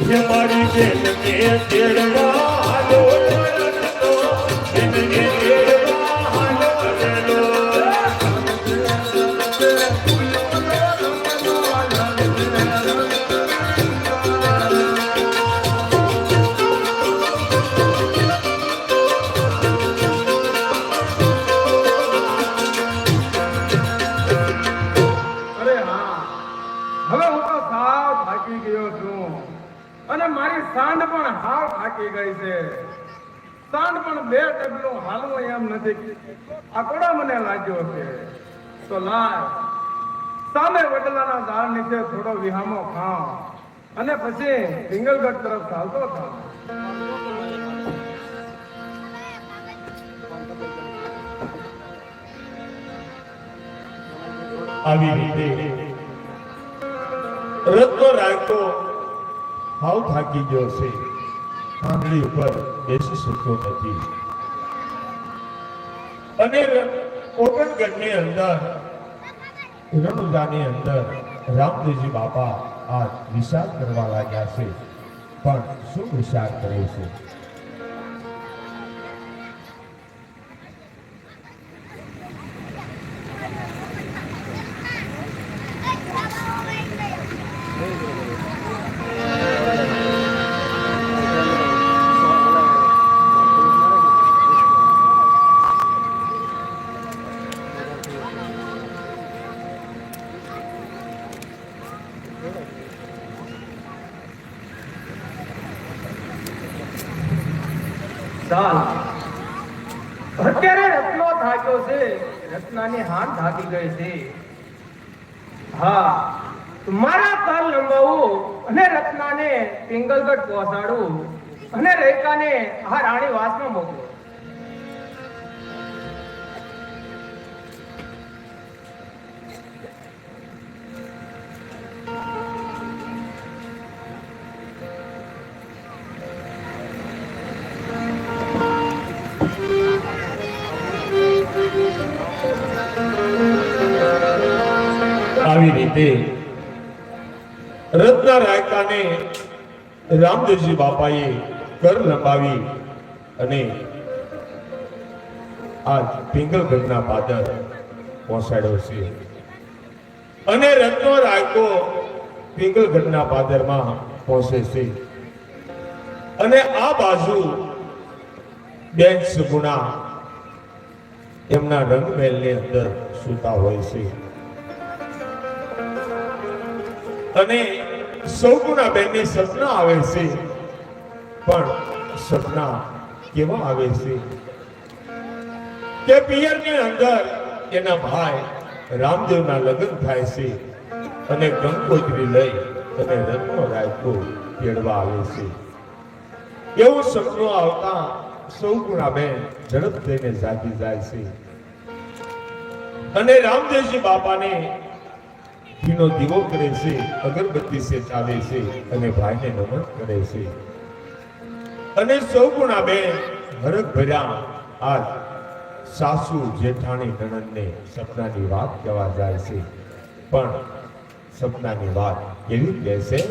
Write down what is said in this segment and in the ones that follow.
હે મારી બેન ને તેડવા હાલો રડતો બેનને તેડવા હાલો રડો સાંડ પણ હાવ થાકી ગઈ છે. સાંડ પણ બે ડગલું હાલવું એમ નથી. આકોડા મને લાગ્યો છે તો લાય સામે વડલાના ઝાડ નીચે થોડો વિહામો ખાવ અને પછી સિંગલગઢ તરફ ચાલતો થાવ. આવી રીતે રત્નો રાખતો હાવ થાકી ગયો છે. આંગળી ઉપર બેસી શકતો નથી અને ઓગણગઢની અંદર રણુજાની અંદર રામદેવજી બાપા આ વિચાર કરવા લાગ્યા છે. પણ શું વિચાર કરે છે? અત્યારે રત્નો થાક્યો છે. રત્નાની હાથ થાકી ગઈ છે. હા, મારા કર લંબાવું અને રત્નાને પિંગલગઢ પહોંચાડું અને રેખાને આ રાણી વાસમાં મોકલું. આવી રીતે રત્ના રાયકાને રામદેવજી બાપાએ કર લંબાવી અને આ પિંગલગઢના પાદર પહોંચાડ્યો છે. અને રત્નો રાયકો પિંગલગઢના પાદરમાં પહોંચે છે અને આ બાજુ બેન સુગુણા એમના રંગમહેલની અંદર સૂતા હોય છે અને સૌગુણા બેનની સપના આવે છે. પણ સપના કેવા આવે છે કે પિયરની અંદર એના ભાઈ રામદેવના લગ્ન થાય છે અને ગંગોત્રી લઈ અને રત્નો રાયકો તેડવા આવે છે. એવું સપનું આવતા સૌગુણા બેન ઝડપ થઈને જાગી જાય છે અને રામદેવજી બાપાને ઘીનો દીવો કરે છે, અગરબત્તી સે ચાલે છે અને ભાઈને નમન કરે છે. અને સૌગુણા બેન હરખ ભર્યા આજ સાસુ જેઠાણી નણંદને સપનાની વાત કહેવા જાય છે. પણ સપનાની વાત કેવી કહે છે?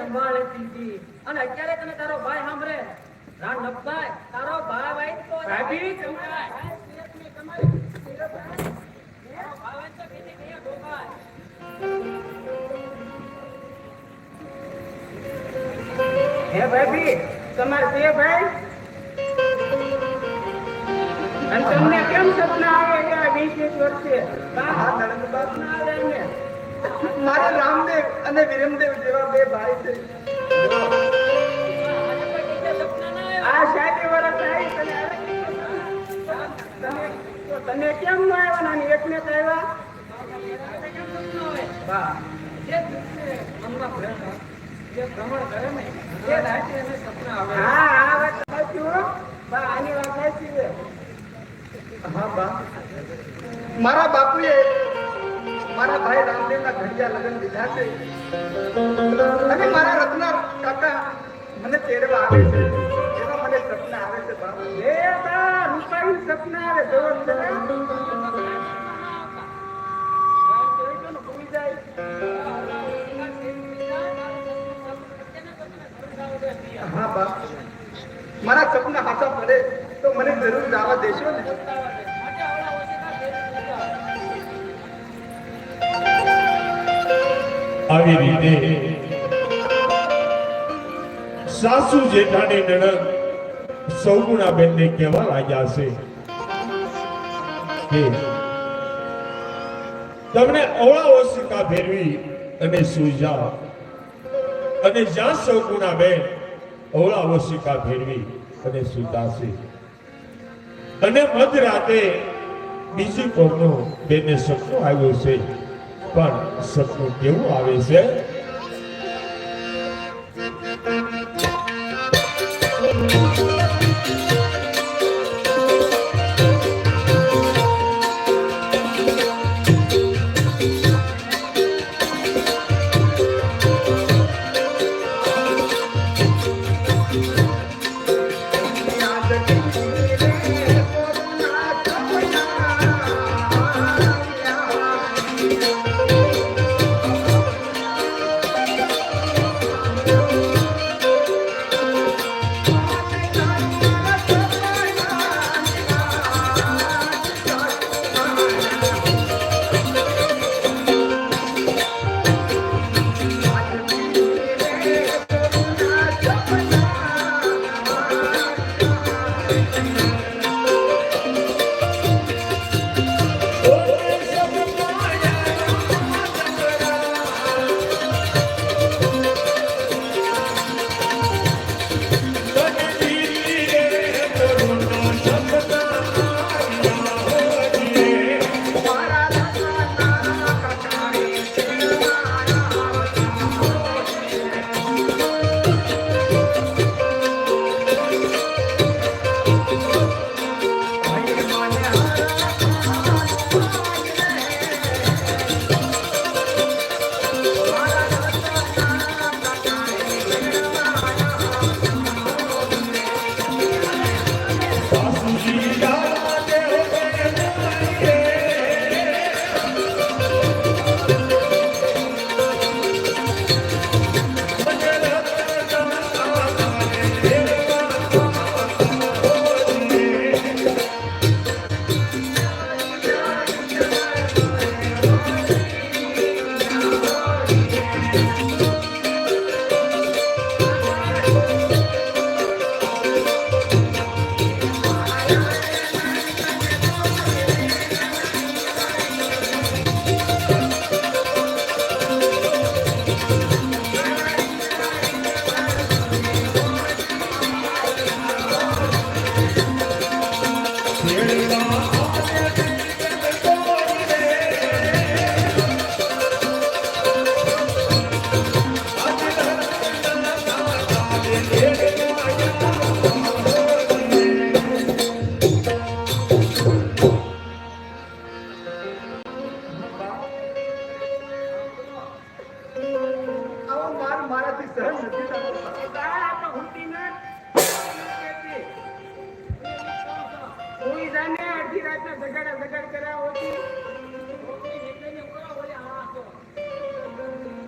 સંભાળ લેતી હતી અને અત્યારે તને તારો ભાઈ સાંભળે રાણ નપભાઈ તારો ભાઈ ભાઈ તો ભાભી હે ભાભી તમારે બે ભાઈ અને તમને કેમ સપના આવે કે આ 20 વર્ષે હા નણંદ બાપ ના આવે એમને મારા રામદેવ અને વિરમદેવ જેવા બે ભાઈ છે આ 60 વર્ષ આવી તને કેમ ન આવ્યા નાની એકને તો આવ્યા હા જે ભ્રમણ કરે ને એ રાતે એને સપના આવે હા આ વાત સાચી હો બા આની વાત સાચી છે હા બા મારા બાપુએ મારા ભાઈ રામદેવના ઘડિયા લગ્ન દીધા છે અને મારા રત્ના કાકા મને તેડવા આવે છે એનો મને સપના આવે છે બા એ બા રૂપાઈ સપના આવે જોવો છે હા બા મારા સપના હાથા પડે તો મને જરૂર જવા દેશો ને આવી રીતે સાસુ જેઠાણી નણંદ સૌગુણાબેનને કહેવા લાગ્યા છે કે તમને અવળા ઓશિકા ફેરવી અને સૂઈ જાઓ અને જ્યાં સૌગુણાબેન અવળા ઓશિકા ફેરવી અને સૂતાશે અને મધરાતે બીજી કોરનો બેને સપનું આવ્યું છે પણ સપનું કેવું આવે છે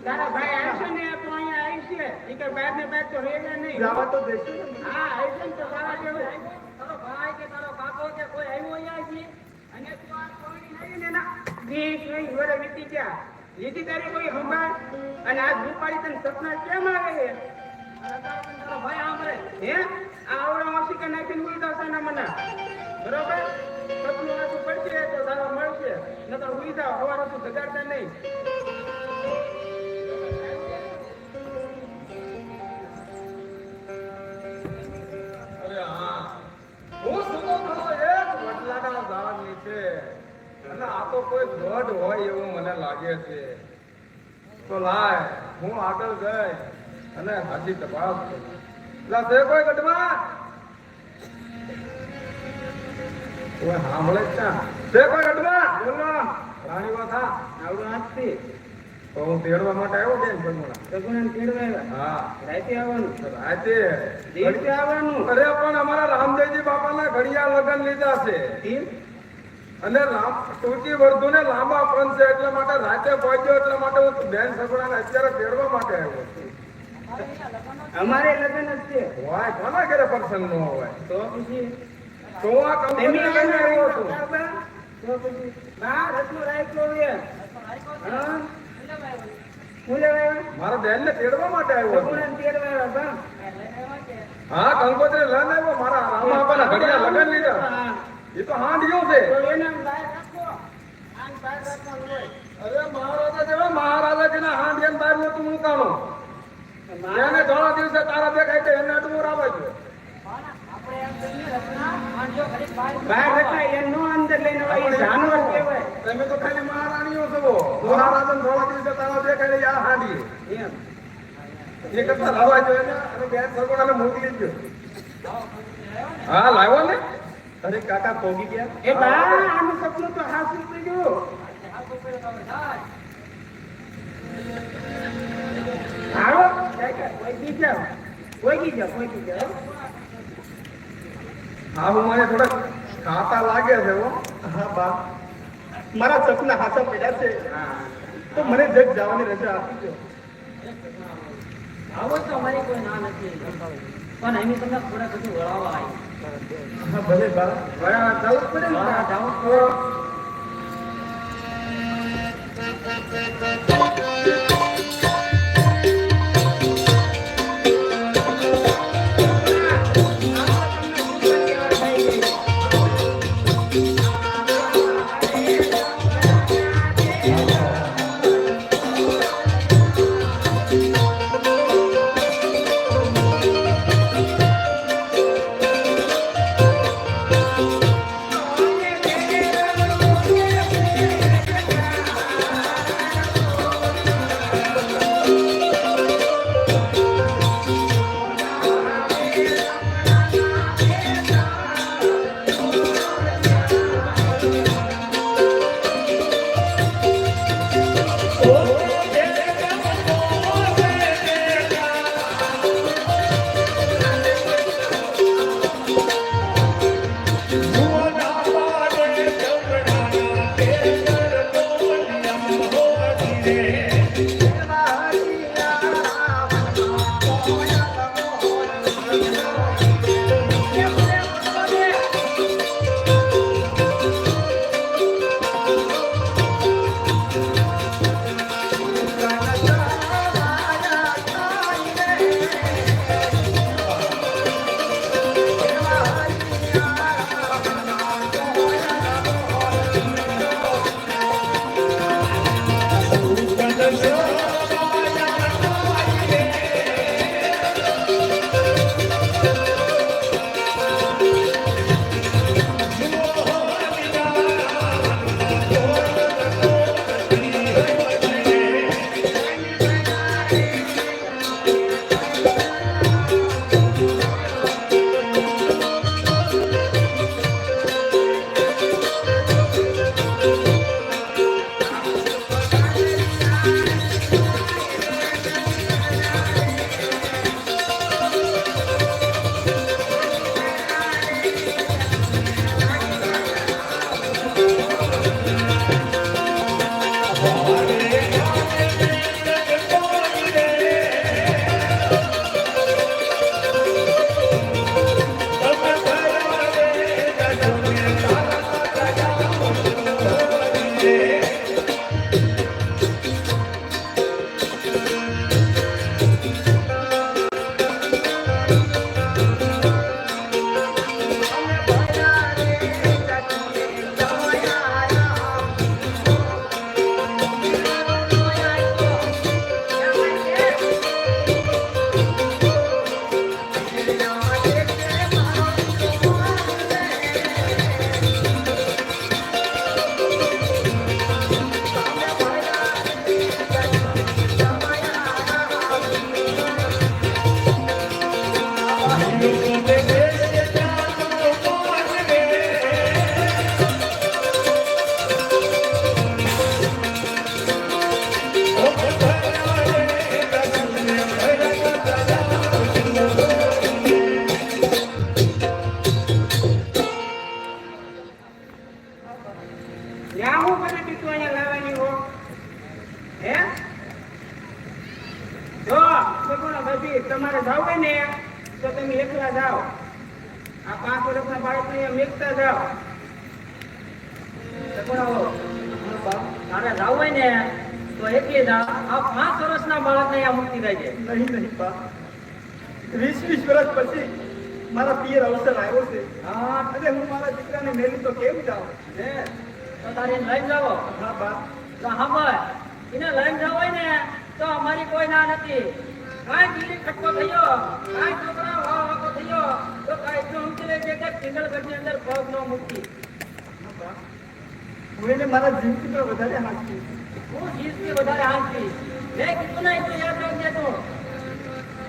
તારા ભાઈ આવશે ને તો અહીંયા આવી છે ઈ કે બાર ને બાર તો રહેવા નહીં જવા તો દેશે હા આવશે ને તો તારા જેવું તારો ભાઈ કે તારો બાપો કે કોઈ આવ્યો અહીંયા છે અને તું આ કોઈ નહીં ને ના 20 વર્ષ વીતી ગયા લીધી તારી કોઈ હંભાળ અને આજ રૂપાળી તને સપના કેમ આવે છે તારો ભાઈ સાંભળે. હે આ આવડા માસી કે નાખીને ઉઈ જશે ને મને બરોબર સપનું નાખવું પડશે તો સારા મળશે નકર ઉઈ જાવ સવારે તું જગાડતા નહીં અરે હા હું સુનો ખરો એક વડલાના ઝાડ નીચે અને આ તો કોઈ ગઢ હોય એવું મને લાગે છે તો લાય હું આગળ ગઈ અને હાજી તપાસ કરી લા છે કોઈ ગઢમાં કોઈ સાંભળે જ છે કોઈ ગઢમાં બોલો રાણી વાથા આવડું આજથી તો હું તેડવા માટે આવ્યો બેન ભગવાન સગુણાને તેડવા આવ્યા. હા રાતે આવવાનું. રાતે દિવસે આવવાનું. અરે પણ અમારા રામદેવજી બાપાના ઘડિયા લગન લીધા છે કેમ? અને ટૂંકી વર્ધુ ને લાંબા પણ છે એટલા માટે રાતે પહોંચ્યો એટલા માટે હું બેન સગુણાને અત્યારે તેડવા માટે આવ્યો છું અમારે લગ્ન જ છે. હોય કોના ઘરે પ્રસંગ ન હોય તો પછી તો હું આ કંપની લઈને આવ્યો છું તો પછી બા રત્નો રાખ્યો છે. હા હું લેવા આવ્યા? મારા બેન ને તેડવા માટે આવ્યો છું સગુણાને તેડવા આવ્યા બા. હા કંકોત્રી લઈને આવ્યો મારા રામા બાપાના ઘડિયા લગન લીધા હા. એ તો હાંડિયું છે તો એને બહાર રાખો. આમ બહાર રાખવાનું હોય. અરે મહારાજા જેવા મહારાજા જેના હાંડિયાને બહાર નતું મૂકાણું એને થોડા દિવસે તારા દેખાય તો એને અડવું આવે છે આપણે એમ કહીએ રત્ના માંડ્યો ઘડીક બહાર બહાર રખાય એનો અંદર લઈને આવે એ જાનવર કહેવાય તમે તો ખાલી મહારાણીઓ છો મહારાજા થોડા દિવસે તારા દેખાય આ હાંડી એમ એ કરતા લાવવા જોઈએ ને અને બેન સગુણાને મોકલી દો હા લાવ્યો ને અરે કાકા પોગી ગયા એ બા આનું સપનું તો હાસું થઈ ગયું હાલો કાકા કોઈ બી જાઓ કોઈ જાઓ હા હું મને થોડા ખાતા લાગે છે હો હા બા મારા સપના હાસા પડ્યા છે તો મને જગ જવાની રજા આપી દો આવો તો અમારી કોઈ ના નથી પણ એની તમને થોડા બધું વળાવવા આવી હા ભલે બા વયા જવું જ પડે ને હા, જાઉં જ Thank you. યા હું કરી દીધું અહીંયા લાવવાની હો હે જો સગુણા ભાભી તમારે જાવ હોય ને તો તમે એકલા જાઓ આ 5 વર્ષના બાળકને અહીંયા મેકતા જાઓ સગુણા તારે જાવ હોય ને તો એકલી જા આ 5 વર્ષના બાળકને અહીંયા મૂકી દેજે. નહીં બા, 20 વર્ષ પછી મારા પિયર અવસર આવ્યો છે. હા અને હું મારા દીકરાને મેલી તો કેમ જાઉં? હે તો તારે એને લઈને જાઓ. હા બા, તો સાંભળ, એને લઈને જાવ હોય ને તો અમારી કોઈ ના નથી. કાંઈ બીજી ખટકો થયો, કાંઈ છોકરા વાળો થયો તો કાંઈ એટલું સમજી લેજે કે સિંગલ બેડની અંદર પગ ન મૂકી. હા બા, હું એને મારા જીવથી પણ વધારે હાંચી. હું જીતથી વધારે હાંચી. મેં કીધું ના એટલું યાદ રાખજે તું.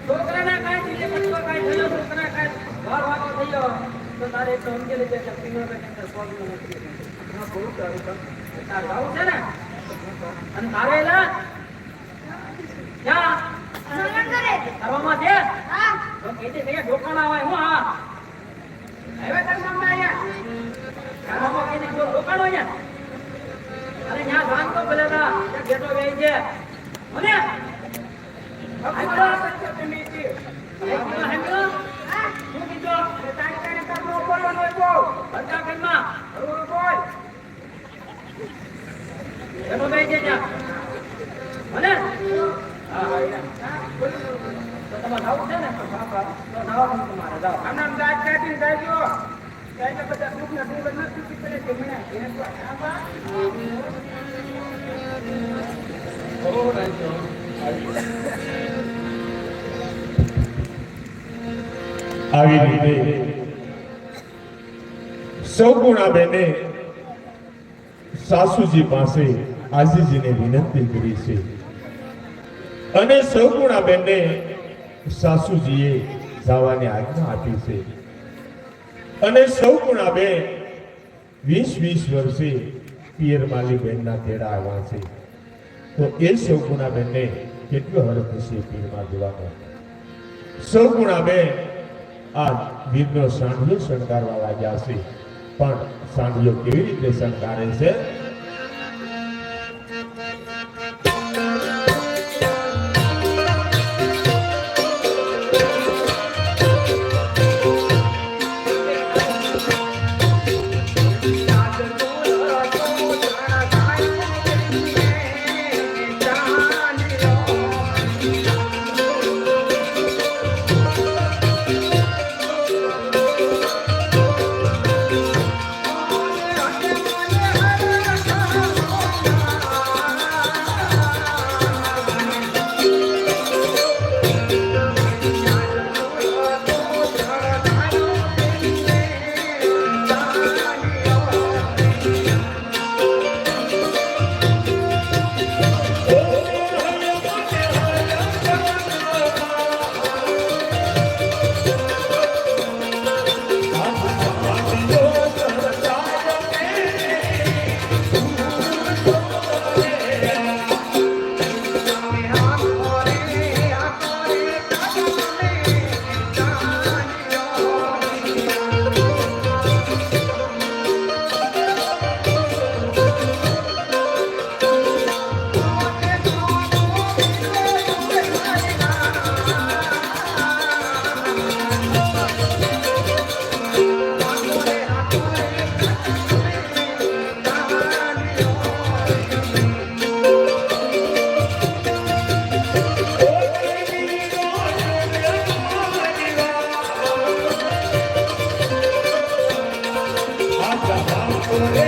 છોકરાને કાંઈ બીજી ખટકો કાંઈ થયો, છોકરા કાંઈ વાળો થયો તો તારે એટલું સમજી લેજે કે સિંગલ બેડની અંદર પગ ન મૂકી. હા બહુ સારું બા. તારે જાવું છે ને? અને તારે એલા ક્યાં કરવામાં છે? તો કીધી છે કે ઢોકાણા હોય હું હા હવે તાર સામે અહીંયા કરવામાં કીધી જો ઢોકાણો અહીંયા અરે ત્યાં જાન તો ભલે તા ત્યાં ગેટો વેઈ છે મને હાઈલો તમે ઈ હાઈલો શું કીધો તારી તારી તાર નો બોલવાનો હતો બધા ઘરમાં બરોબર બોલ ગેટો વેઈ છે ત્યાં મને હા તો તમારે જાવું છે ને તો જવાનું તમારે જાઓ આનામ દાંત કાઢીને જાજો એટલે બધા દુઃખના દિવસ નથી કરે કે મને એને તો આમાં આવી રીતે સૌગુણાબેને સાસુજી પાસે આજીજીને વિનંતી કરી છે અને સૌગુણાબેનને સાસુજીએ જવાની આજ્ઞા આપી છે અને સૌગુણાબેન 20 વર્ષે પિયરમાલી બેનના તેડા આવ્યા છે તો એ સૌગુણાબેનને કેટલો હરખ હશે પીરમાં જવાનો. સૌગુણાબેન આ વીરનો સાંઢલો શણગારવા લાગ્યા છે પણ સાંઢલો કેવી રીતે શણગારે છે? Oh,